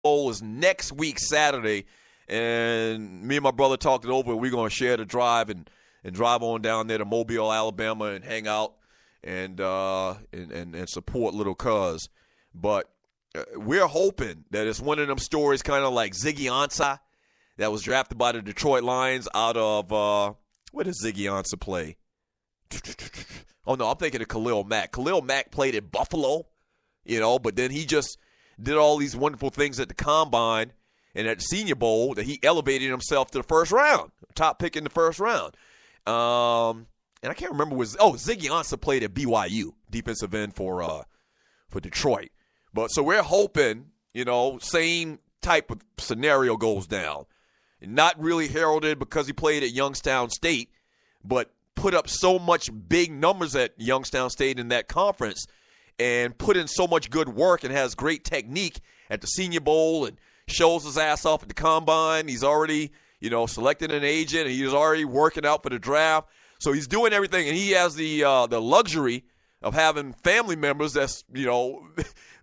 Bowl is next week Saturday, and me and my brother talked it over. We're going to share the drive and drive on down there to Mobile, Alabama, and hang out and support little cuz. But we're hoping that it's one of them stories kind of like Ziggy Ansah that was drafted by the Detroit Lions out of where does Ziggy Ansah play? Oh, no, I'm thinking of Khalil Mack. Khalil Mack played at Buffalo, but then he just did all these wonderful things at the Combine and at the Senior Bowl that he elevated himself to the first round, top pick in the first round. And I can't remember Ziggy Ansah played at BYU, defensive end for Detroit. But so we're hoping, same type of scenario goes down. Not really heralded because he played at Youngstown State, but put up so much big numbers at Youngstown State in that conference and put in so much good work and has great technique at the Senior Bowl and shows his ass off at the Combine. He's already, selected an agent, and he's already working out for the draft. So he's doing everything, and he has the luxury of having family members that's,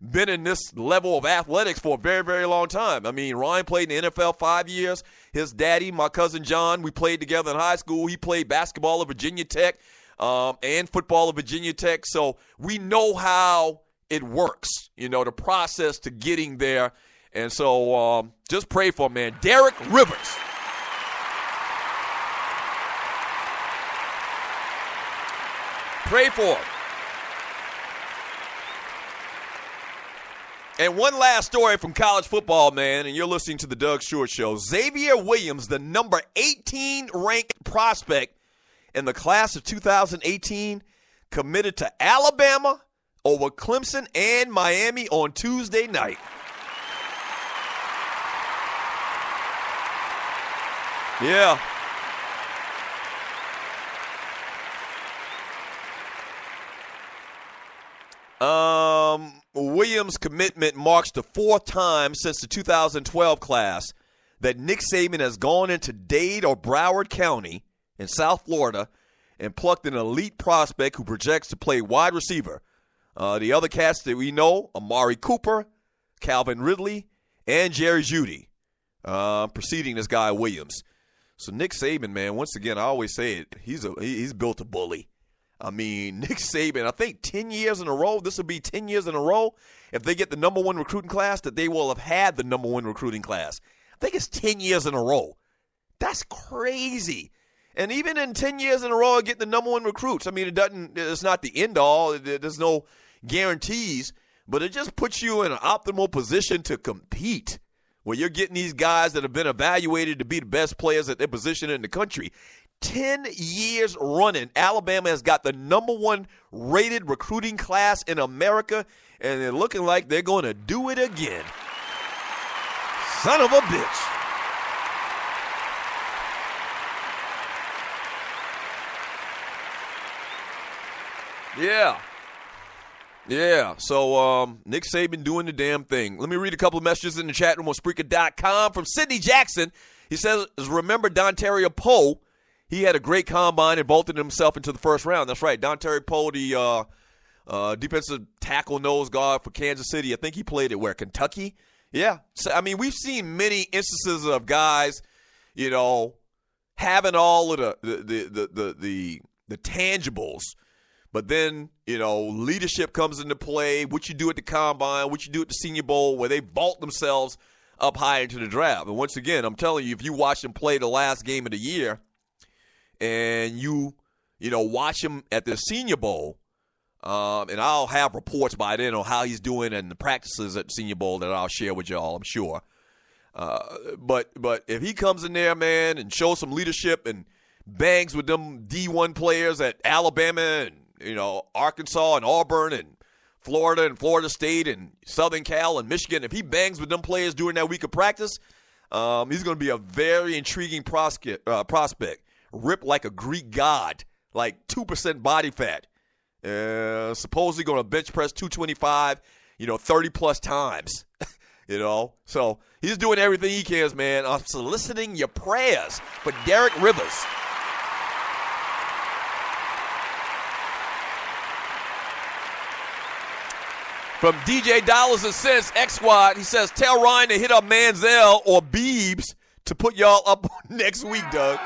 been in this level of athletics for a very, very long time. I mean, Ryan played in the NFL 5 years. His daddy, my cousin John, we played together in high school. He played basketball at Virginia Tech and football at Virginia Tech. So we know how it works, the process to getting there. And so just pray for him, man. Derek Rivers. Pray for him. And one last story from college football, man, and you're listening to the Doug Stewart Show. Xavier Williams, the number 18 ranked prospect in the class of 2018, committed to Alabama over Clemson and Miami on Tuesday night. Yeah. Williams' commitment marks the fourth time since the 2012 class that Nick Saban has gone into Dade or Broward County in South Florida and plucked an elite prospect who projects to play wide receiver. The other cats that we know, Amari Cooper, Calvin Ridley, and Jerry Jeudy, preceding this guy Williams. So Nick Saban, man, once again, I always say it, he's built a bully. I mean, Nick Saban, I think 10 years in a row, this will be 10 years in a row, if they get the number one recruiting class, that they will have had the number one recruiting class. I think it's 10 years in a row. That's crazy. And even in 10 years in a row, getting the number one recruits, I mean, it's not the end all. There's no guarantees, but it just puts you in an optimal position to compete where you're getting these guys that have been evaluated to be the best players at their position in the country. 10 years running, Alabama has got the number one rated recruiting class in America, and they're looking like they're going to do it again. Son of a bitch. Yeah. So Nick Saban doing the damn thing. Let me read a couple of messages in the chat room on Spreaker.com from Sidney Jackson. He says, remember Dontario Poe? He had a great combine and vaulted himself into the first round. That's right. Dontario Poe, the defensive tackle nose guard for Kansas City. I think he played at Kentucky? Yeah. So, I mean, we've seen many instances of guys, having all of the tangibles. But then, leadership comes into play, what you do at the Combine, what you do at the Senior Bowl, where they vault themselves up high into the draft. And once again, I'm telling you, if you watch them play the last game of the year and you watch him at the Senior Bowl, and I'll have reports by then on how he's doing in the practices at the Senior Bowl that I'll share with y'all, I'm sure. But if he comes in there, man, and shows some leadership and bangs with them D1 players at Alabama and, Arkansas and Auburn and Florida State and Southern Cal and Michigan, if he bangs with them players during that week of practice, he's going to be a very intriguing prospect. Ripped like a Greek god, like 2% body fat. Supposedly going to bench press 225, 30-plus times. So he's doing everything he can, man. I'm soliciting your prayers for Derek Rivers. From DJ Dollars and Cents, X Squad, he says, tell Ryan to hit up Manziel or Biebs to put y'all up next week, Doug.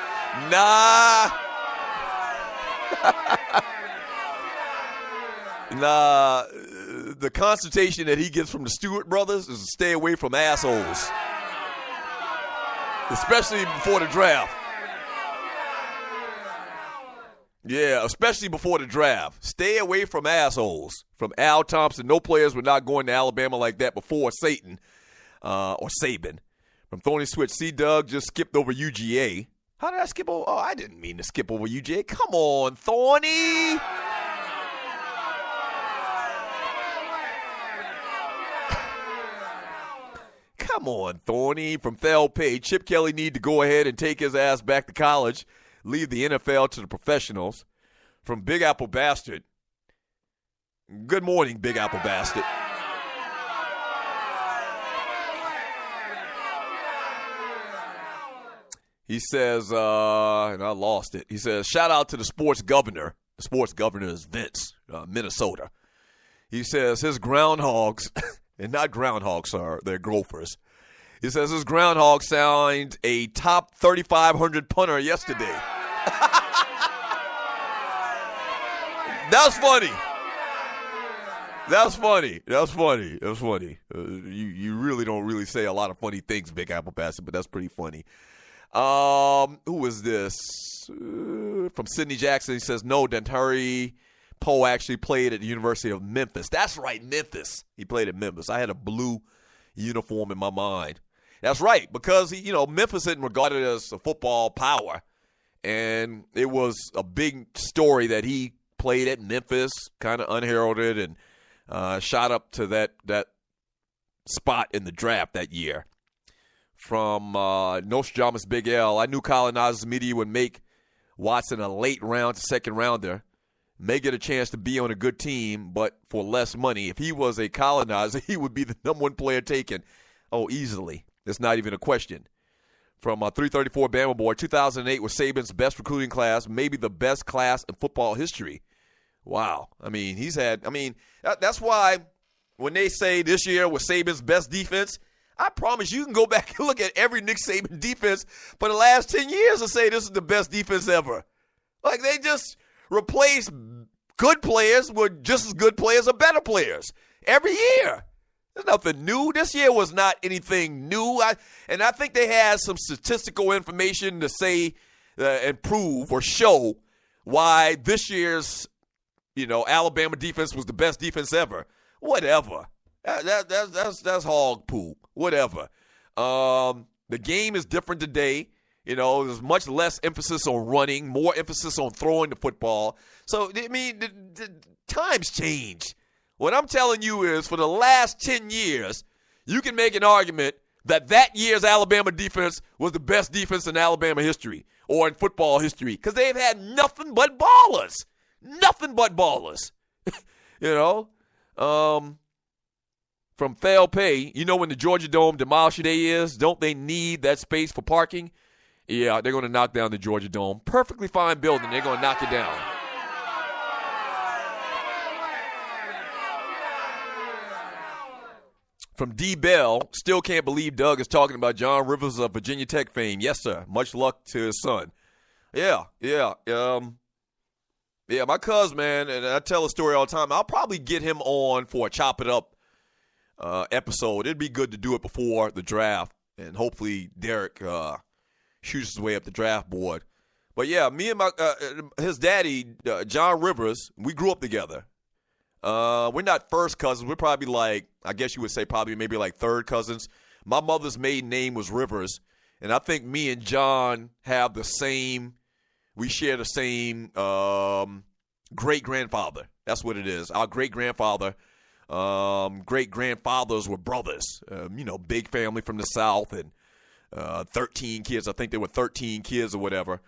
Nah. Nah. The consultation that he gets from the Stewart brothers is to stay away from assholes. Especially before the draft. Yeah, especially before the draft. Stay away from assholes. From Al Thompson, no players were not going to Alabama like that before Satan or Saban. From Thorny Switch, C-Doug just skipped over UGA. How did I skip over? Oh, I didn't mean to skip over UGA. Come on, Thorny. Come on, Thorny. From Thel Page, Chip Kelly need to go ahead and take his ass back to college. Leave the NFL to the professionals. From Big Apple Bastard. Good morning, Big Apple Bastard. He says, and I lost it. He says, shout out to the sports governor. The sports governor is Vince, Minnesota. He says his groundhogs, and not groundhogs, sir, they're gophers. He says his groundhog signed a top 3,500 punter yesterday. That's funny. That's funny. That's funny. That's funny. You really don't really say a lot of funny things, Big Apple Bastard, but that's pretty funny. Who is this? From Sidney Jackson, he says, no, Dantari Poe actually played at the University of Memphis. That's right, Memphis. He played at Memphis. I had a blue uniform in my mind. That's right, because, Memphis isn't regarded as a football power. And it was a big story that he played at Memphis, kind of unheralded, and shot up to that spot in the draft that year. From Nostradamus Big L, I knew colonizers media would make Watson a late round to second rounder. May get a chance to be on a good team, but for less money. If he was a colonizer, he would be the number one player taken. Oh, easily. It's not even a question. From 334 Bama Boy, 2008 was Saban's best recruiting class, maybe the best class in football history. Wow. That's why when they say this year was Saban's best defense, I promise you can go back and look at every Nick Saban defense for the last 10 years and say this is the best defense ever. Like, they just replace good players with just as good players or better players every year. There's nothing new. This year was not anything new. I think they had some statistical information to say and prove or show why this year's, Alabama defense was the best defense ever. Whatever. That's hog poo. Whatever. The game is different today. There's much less emphasis on running, more emphasis on throwing the football. So, the times change. What I'm telling you is for the last 10 years, you can make an argument that year's Alabama defense was the best defense in Alabama history or in football history because they've had nothing but ballers. Nothing but ballers. From Fail Pay, when the Georgia Dome demolition day is, don't they need that space for parking? Yeah, they're going to knock down the Georgia Dome. Perfectly fine building. They're going to knock it down. From D. Bell, still can't believe Doug is talking about John Rivers of Virginia Tech fame. Yes, sir. Much luck to his son. Yeah. My cousin, man, and I tell a story all the time. I'll probably get him on for a Chop It Up episode. It'd be good to do it before the draft, and hopefully Derek shoots his way up the draft board. But yeah, me and his daddy, John Rivers, we grew up together. We're not first cousins. We're probably I guess you would say maybe third cousins. My mother's maiden name was Rivers, and I think me and John have we share the same great-grandfather. That's what it is. Our great-grandfather, great-grandfathers were brothers, big family from the South, and 13 kids. I think there were 13 kids or whatever.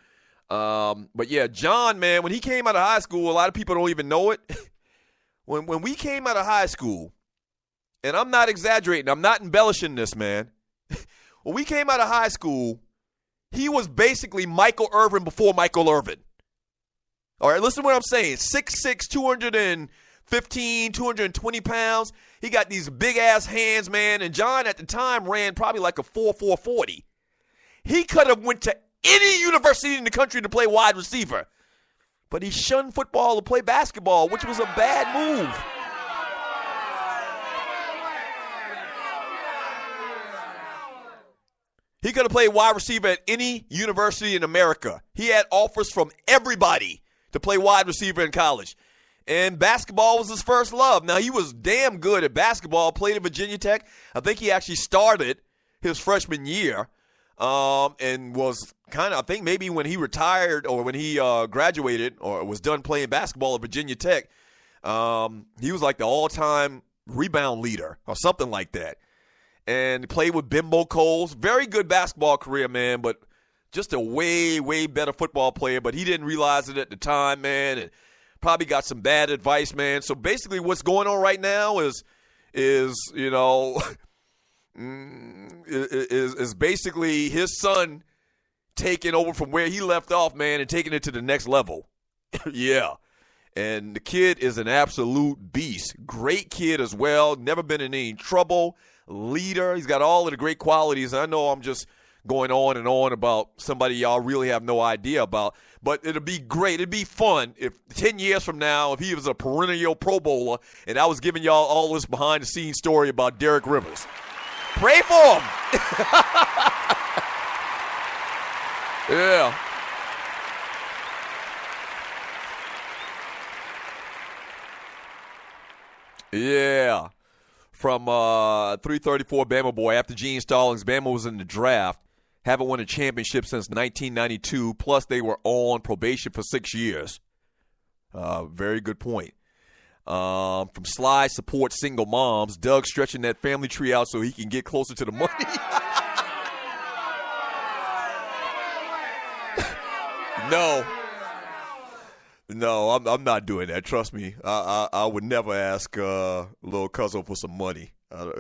But yeah, John, man, when he came out of high school, a lot of people don't even know it. When we came out of high school, and I'm not exaggerating, I'm not embellishing this, man. When we came out of high school, he was basically Michael Irvin before Michael Irvin. All right, listen to what I'm saying. 6'6", 215, 220 pounds. He got these big-ass hands, man. And John at the time ran probably like a 4.40. He could have went to any university in the country to play wide receiver. But he shunned football to play basketball, which was a bad move. He could have played wide receiver at any university in America. He had offers from everybody to play wide receiver in college. And basketball was his first love. Now, he was damn good at basketball, played at Virginia Tech. I think he actually started his freshman year and was kind of, I think maybe when he retired or when he graduated or was done playing basketball at Virginia Tech, he was like the all-time rebound leader or something like that. And he played with Bimbo Coles. Very good basketball career, man, but just a way, way better football player. But he didn't realize it at the time, man, and probably got some bad advice, man. So basically what's going on right now is you know, is basically his son taking over from where he left off, man, and taking it to the next level. Yeah. And the kid is an absolute beast. Great kid as well. Never been in any trouble. Leader. He's got all of the great qualities. I know I'm just going on and on about somebody y'all really have no idea about, but it'll be great. It'd be fun if 10 years from now, if he was a perennial Pro Bowler and I was giving y'all all this behind-the-scenes story about Derek Rivers. Pray for him. Yeah. Yeah. From 334 Bama boy, after Gene Stallings, Bama was in the draft. Haven't won a championship since 1992, plus they were on probation for 6 years. Very good point. From Sly Support Single Moms, Doug stretching that family tree out so he can get closer to the money. No, I'm not doing that. Trust me. I would never ask little Cuzzo for some money.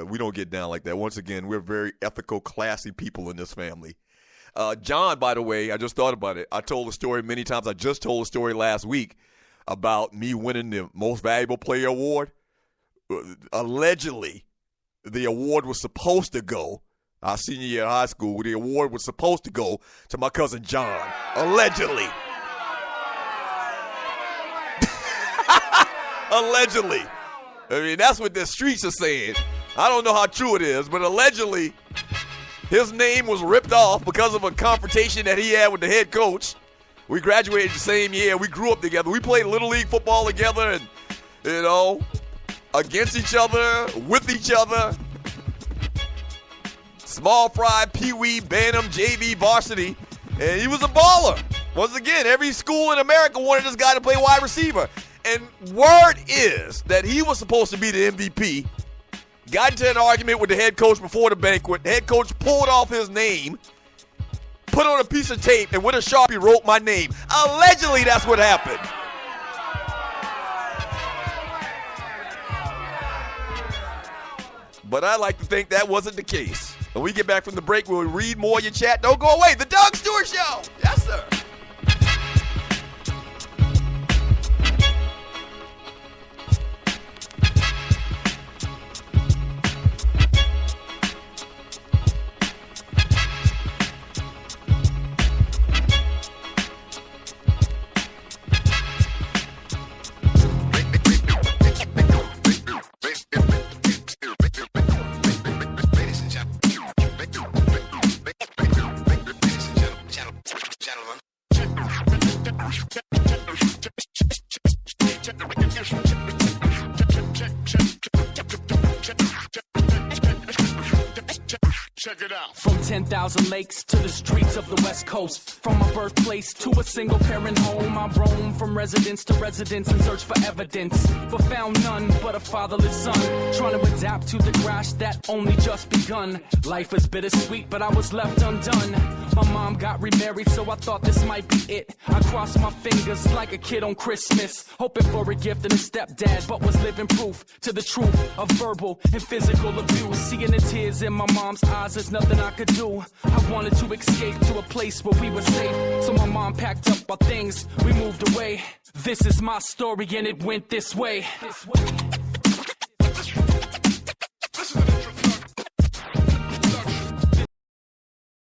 We don't get down like that. Once again, we're very ethical, classy people in this family. John, by the way, I just thought about it. I told the story many times. I just told a story last week about me winning the Most Valuable Player award. Allegedly, the award was supposed to go, our senior year of high school, the award was supposed to go to my cousin John. Allegedly. Allegedly. I mean, that's what the streets are saying. I don't know how true it is, but allegedly his name was ripped off because of a confrontation that he had with the head coach. We graduated the same year. We grew up together. We played Little League football together and, you know, against each other, with each other. Small fry, peewee, bantam, JV, varsity. And he was a baller. Once again, every school in America wanted this guy to play wide receiver. And word is that he was supposed to be the MVP. Got into an argument with the head coach before the banquet. The head coach pulled off his name, put on a piece of tape, and with a Sharpie wrote my name. Allegedly, that's what happened. But I like to think that wasn't the case. When we get back from the break, we'll read more of your chat. Don't go away. The Doug Stewart Show. Yes, sir. Check it out. From 10,000 lakes to the streets of the West Coast, from my birthplace to a single parent home, I roam from residence to residence in search for evidence, but found none but a fatherless son, trying to adapt to the crash that only just begun. Life is bittersweet, but I was left undone. My mom got remarried, so I thought this might be it. I crossed my fingers like a kid on Christmas, hoping for a gift and a stepdad, but was living proof to the truth of verbal and physical abuse. Seeing the tears in my mom's eyes cause there's nothing I could do. I wanted to escape to a place where we were safe. So my mom packed up our things, we moved away. This is my story and it went this way.